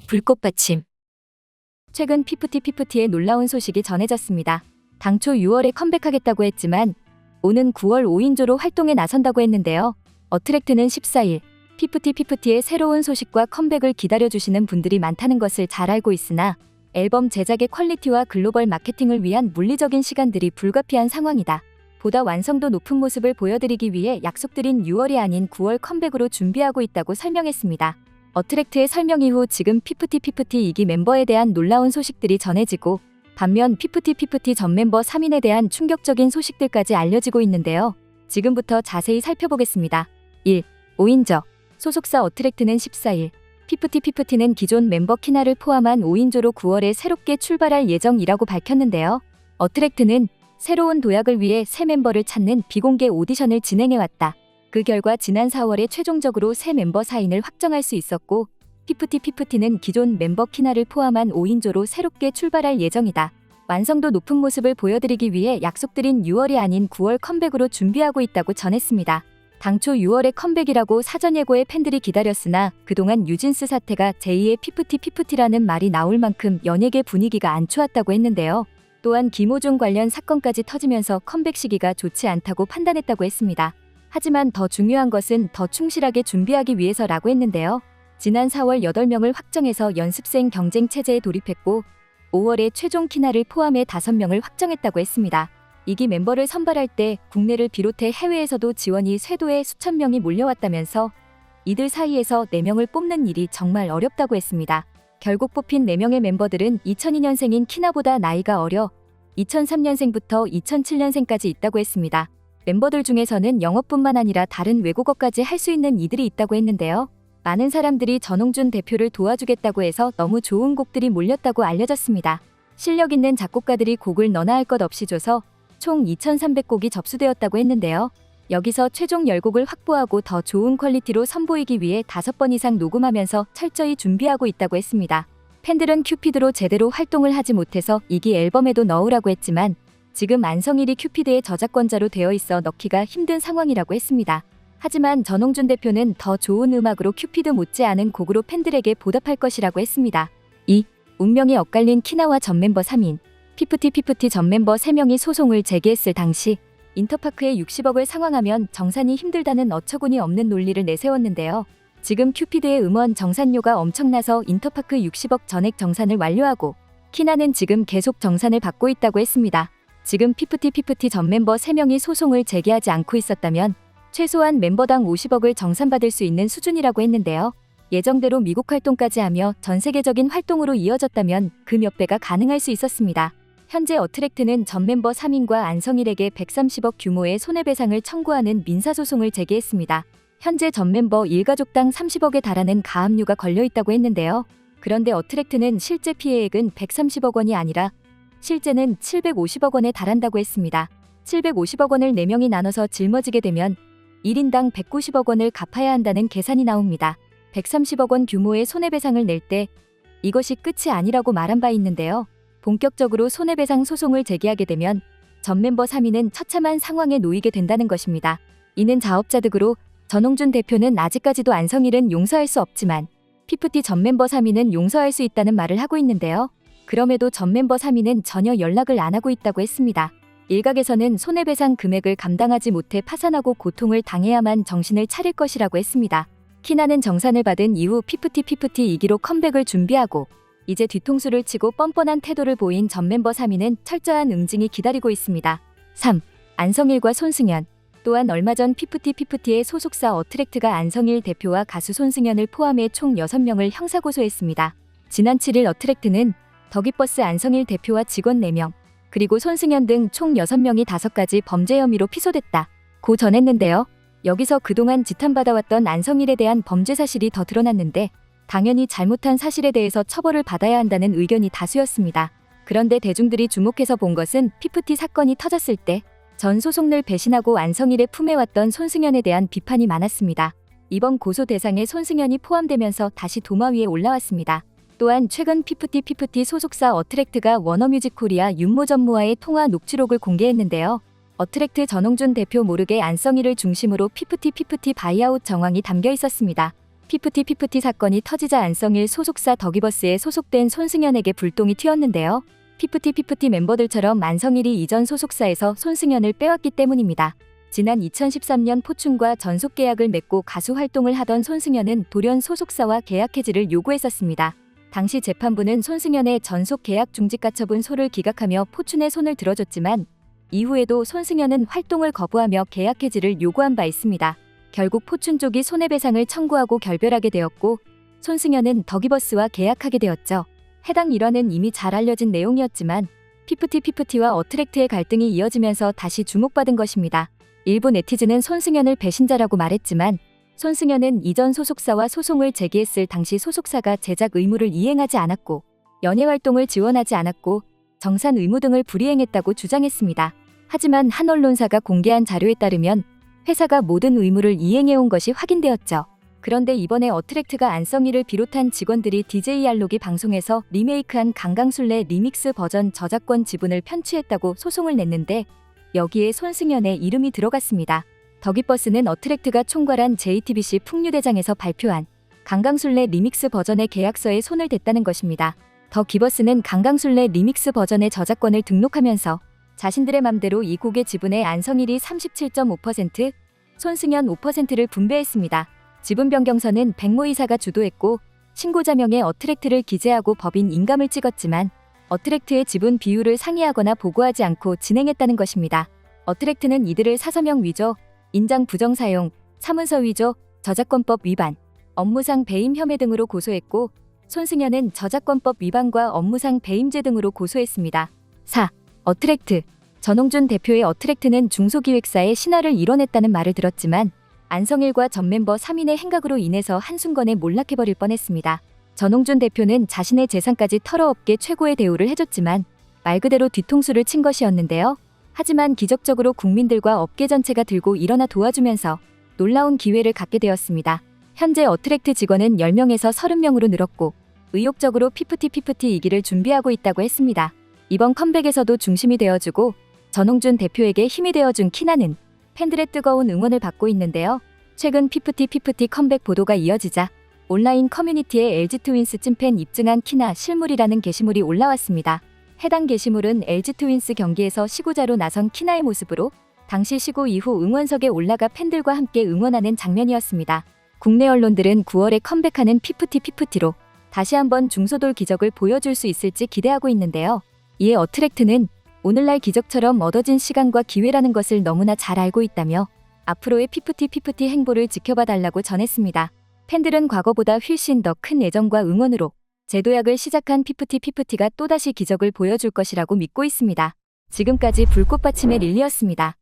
불꽃받침. 최근 피프티피프티의 놀라운 소식이 전해졌습니다. 당초 6월에 컴백하겠다고 했지만 오는 9월 5인조로 활동에 나선다고 했는데요. 어트랙트는 14일 피프티피프티의 새로운 소식과 컴백을 기다려주시는 분들이 많다는 것을 잘 알고 있으나 앨범 제작의 퀄리티와 글로벌 마케팅을 위한 물리적인 시간들이 불가피한 상황이다. 보다 완성도 높은 모습을 보여드리기 위해 약속드린 6월이 아닌 9월 컴백으로 준비하고 있다고 설명했습니다. 어트랙트의 설명 이후 지금 피프티피프티 2기 멤버에 대한 놀라운 소식들이 전해지고 반면 피프티피프티 전 멤버 3인에 대한 충격적인 소식들까지 알려지고 있는데요. 지금부터 자세히 살펴보겠습니다. 1. 5인조 소속사 어트랙트는 14일 피프티피프티는 기존 멤버 키나를 포함한 5인조로 9월에 새롭게 출발할 예정이라고 밝혔는데요. 어트랙트는 새로운 도약을 위해 새 멤버를 찾는 비공개 오디션을 진행해왔다. 그 결과 지난 4월에 최종적으로 새 멤버 사인을 확정할 수 있었고 피프티피프티는 기존 멤버 키나를 포함한 5인조로 새롭게 출발할 예정이다. 완성도 높은 모습을 보여드리기 위해 약속드린 6월이 아닌 9월 컴백으로 준비하고 있다고 전했습니다. 당초 6월에 컴백이라고 사전 예고에 팬들이 기다렸으나 그동안 뉴진스 사태가 제2의 피프티피프티라는 말이 나올 만큼 연예계 분위기가 안 좋았다고 했는데요. 또한 김호중 관련 사건까지 터지면서 컴백 시기가 좋지 않다고 판단했다고 했습니다. 하지만 더 중요한 것은 더 충실하게 준비하기 위해서라고 했는데요. 지난 4월 8명을 확정해서 연습생 경쟁 체제에 돌입했고 5월에 최종 키나를 포함해 5명을 확정했다고 했습니다. 2기 멤버를 선발할 때 국내를 비롯해 해외에서도 지원이 쇄도에 수천 명이 몰려왔다면서 이들 사이에서 4명을 뽑는 일이 정말 어렵다고 했습니다. 결국 뽑힌 4명의 멤버들은 2002년생인 키나보다 나이가 어려 2003년생부터 2007년생까지 있다고 했습니다. 멤버들 중에서는 영어뿐만 아니라 다른 외국어까지 할 수 있는 이들이 있다고 했는데요. 많은 사람들이 전홍준 대표를 도와주겠다고 해서 너무 좋은 곡들이 몰렸다고 알려졌습니다. 실력 있는 작곡가들이 곡을 너나 할 것 없이 줘서 총 2,300곡이 접수되었다고 했는데요. 여기서 최종 10곡을 확보하고 더 좋은 퀄리티로 선보이기 위해 5번 이상 녹음하면서 철저히 준비하고 있다고 했습니다. 팬들은 큐피드로 제대로 활동을 하지 못해서 2기 앨범에도 넣으라고 했지만 지금 안성일이 큐피드의 저작권자로 되어 있어 넣기가 힘든 상황이라고 했습니다. 하지만 전홍준 대표는 더 좋은 음악으로 큐피드 못지않은 곡으로 팬들에게 보답할 것이라고 했습니다. 2. 운명이 엇갈린 키나와 전 멤버 3인 피프티피프티 전 멤버 3명이 소송을 제기했을 당시 인터파크에 60억을 상환하면 정산이 힘들다는 어처구니 없는 논리를 내세웠는데요. 지금 큐피드의 음원 정산료가 엄청나서 인터파크 60억 전액 정산을 완료하고 키나는 지금 계속 정산을 받고 있다고 했습니다. 지금 피프티피프티 전 멤버 3명이 소송을 제기하지 않고 있었다면 최소한 멤버당 50억을 정산받을 수 있는 수준이라고 했는데요. 예정대로 미국 활동까지 하며 전 세계적인 활동으로 이어졌다면 그 몇 배가 가능할 수 있었습니다. 현재 어트랙트는 전 멤버 3인과 안성일에게 130억 규모의 손해배상을 청구하는 민사소송을 제기했습니다. 현재 전 멤버 일가족당 30억에 달하는 가압류가 걸려있다고 했는데요. 그런데 어트랙트는 실제 피해액은 130억 원이 아니라 실제는 750억 원에 달한다고 했습니다. 750억 원을 4명이 나눠서 짊어지게 되면 1인당 190억 원을 갚아야 한다는 계산이 나옵니다. 130억 원 규모의 손해배상을 낼 때 이것이 끝이 아니라고 말한 바 있는데요. 본격적으로 손해배상 소송을 제기하게 되면 전 멤버 3인은 처참한 상황에 놓이게 된다는 것입니다. 이는 자업자득으로 전홍준 대표는 아직까지도 안성일은 용서할 수 없지만 피프티 전 멤버 3인은 용서할 수 있다는 말을 하고 있는데요. 그럼에도 전 멤버 3인은 전혀 연락을 안 하고 있다고 했습니다. 일각에서는 손해배상 금액을 감당하지 못해 파산하고 고통을 당해야만 정신을 차릴 것이라고 했습니다. 키나는 정산을 받은 이후 피프티피프티 2기로 컴백을 준비하고 이제 뒤통수를 치고 뻔뻔한 태도를 보인 전 멤버 3인은 철저한 응징이 기다리고 있습니다. 3. 안성일과 손승연. 또한 얼마 전 피프티피프티의 소속사 어트랙트가 안성일 대표와 가수 손승연을 포함해 총 6명을 형사고소했습니다. 지난 7일 어트랙트는 더기버스 안성일 대표와 직원 4명, 그리고 손승연 등 총 6명이 5가지 범죄 혐의로 피소됐다 고 전했는데요. 여기서 그동안 지탄받아왔던 안성일에 대한 범죄 사실이 더 드러났는데 당연히 잘못한 사실에 대해서 처벌을 받아야 한다는 의견이 다수였습니다. 그런데 대중들이 주목해서 본 것은 피프티 사건이 터졌을 때 전 소속을 배신하고 안성일의 품에 왔던 손승연에 대한 비판이 많았습니다. 이번 고소 대상에 손승연이 포함되면서 다시 도마 위에 올라왔습니다. 또한 최근 피프티피프티 소속사 어트랙트가 워너뮤직코리아 윤모 전무와의 통화 녹취록을 공개했는데요. 어트랙트 전홍준 대표 모르게 안성일을 중심으로 피프티피프티 바이아웃 정황이 담겨 있었습니다. 피프티 사건이 터지자 안성일 소속사 더기버스에 소속된 손승연에게 불똥이 튀었는데요. 피프티 멤버들처럼 안성일이 이전 소속사에서 손승연을 빼왔기 때문입니다. 지난 2013년 포춘과 전속 계약을 맺고 가수 활동을 하던 손승연은 돌연 소속사와 계약 해지를 요구했었습니다. 당시 재판부는 손승연의 전속 계약 중지 가처분 소를 기각하며 포춘의 손을 들어줬지만 이후에도 손승연은 활동을 거부하며 계약 해지를 요구한 바 있습니다. 결국 포춘 쪽이 손해배상을 청구하고 결별하게 되었고 손승연은 더기버스와 계약하게 되었죠. 해당 일화는 이미 잘 알려진 내용이었지만 피프티와 어트랙트의 갈등이 이어지면서 다시 주목받은 것입니다. 일부 네티즌은 손승연을 배신자라고 말했지만 손승연은 이전 소속사와 소송을 제기했을 당시 소속사가 제작 의무를 이행하지 않았고 연예 활동을 지원하지 않았고 정산 의무 등을 불이행했다고 주장했습니다. 하지만 한 언론사가 공개한 자료에 따르면 회사가 모든 의무를 이행해온 것이 확인되었죠. 그런데 이번에 어트랙트가 안성일을 비롯한 직원들이 DJ 알록이 방송에서 리메이크한 강강술래 리믹스 버전 저작권 지분을 편취했다고 소송을 냈는데 여기에 손승연의 이름이 들어갔습니다. 더기버스는 어트랙트가 총괄한 JTBC 풍류대장에서 발표한 강강술래 리믹스 버전의 계약서에 손을 댔다는 것입니다. 더기버스는 강강술래 리믹스 버전의 저작권을 등록하면서 자신들의 맘대로 이 곡의 지분에 안성일이 37.5%, 손승연 5%를 분배했습니다. 지분 변경서는 백모 이사가 주도했고 신고자명에 어트랙트를 기재하고 법인 인감을 찍었지만 어트랙트의 지분 비율을 상의하거나 보고하지 않고 진행했다는 것입니다. 어트랙트는 이들을 사서명 위조, 인장 부정 사용, 사문서 위조, 저작권법 위반, 업무상 배임 혐의 등으로 고소했고 손승연은 저작권법 위반과 업무상 배임죄 등으로 고소했습니다. 4. 어트랙트. 전홍준 대표의 어트랙트는 중소기획사의 신화를 이뤄냈다는 말을 들었지만 안성일과 전 멤버 3인의 행각으로 인해서 한순간에 몰락해버릴 뻔했습니다. 전홍준 대표는 자신의 재산까지 털어업계 최고의 대우를 해줬지만 말 그대로 뒤통수를 친 것이었는데요. 하지만 기적적으로 국민들과 업계 전체가 들고 일어나 도와주면서 놀라운 기회를 갖게 되었습니다. 현재 어트랙트 직원은 10명에서 30명으로 늘었고 의욕적으로 피프티 2기를 준비하고 있다고 했습니다. 이번 컴백에서도 중심이 되어주고 전홍준 대표에게 힘이 되어준 키나는 팬들의 뜨거운 응원을 받고 있는데요. 최근 피프티 컴백 보도가 이어지자 온라인 커뮤니티에 LG 트윈스 찐팬 입증한 키나 실물이라는 게시물이 올라왔습니다. 해당 게시물은 LG 트윈스 경기에서 시구자로 나선 키나의 모습으로 당시 시구 이후 응원석에 올라가 팬들과 함께 응원하는 장면이었습니다. 국내 언론들은 9월에 컴백하는 피프티로 다시 한번 중소돌 기적을 보여줄 수 있을지 기대하고 있는데요. 이에 어트랙트는 오늘날 기적처럼 얻어진 시간과 기회라는 것을 너무나 잘 알고 있다며 앞으로의 피프티 행보를 지켜봐 달라고 전했습니다. 팬들은 과거보다 훨씬 더 큰 애정과 응원으로 재도약을 시작한 피프티가 또다시 기적을 보여줄 것이라고 믿고 있습니다. 지금까지 불꽃받침의 릴리였습니다.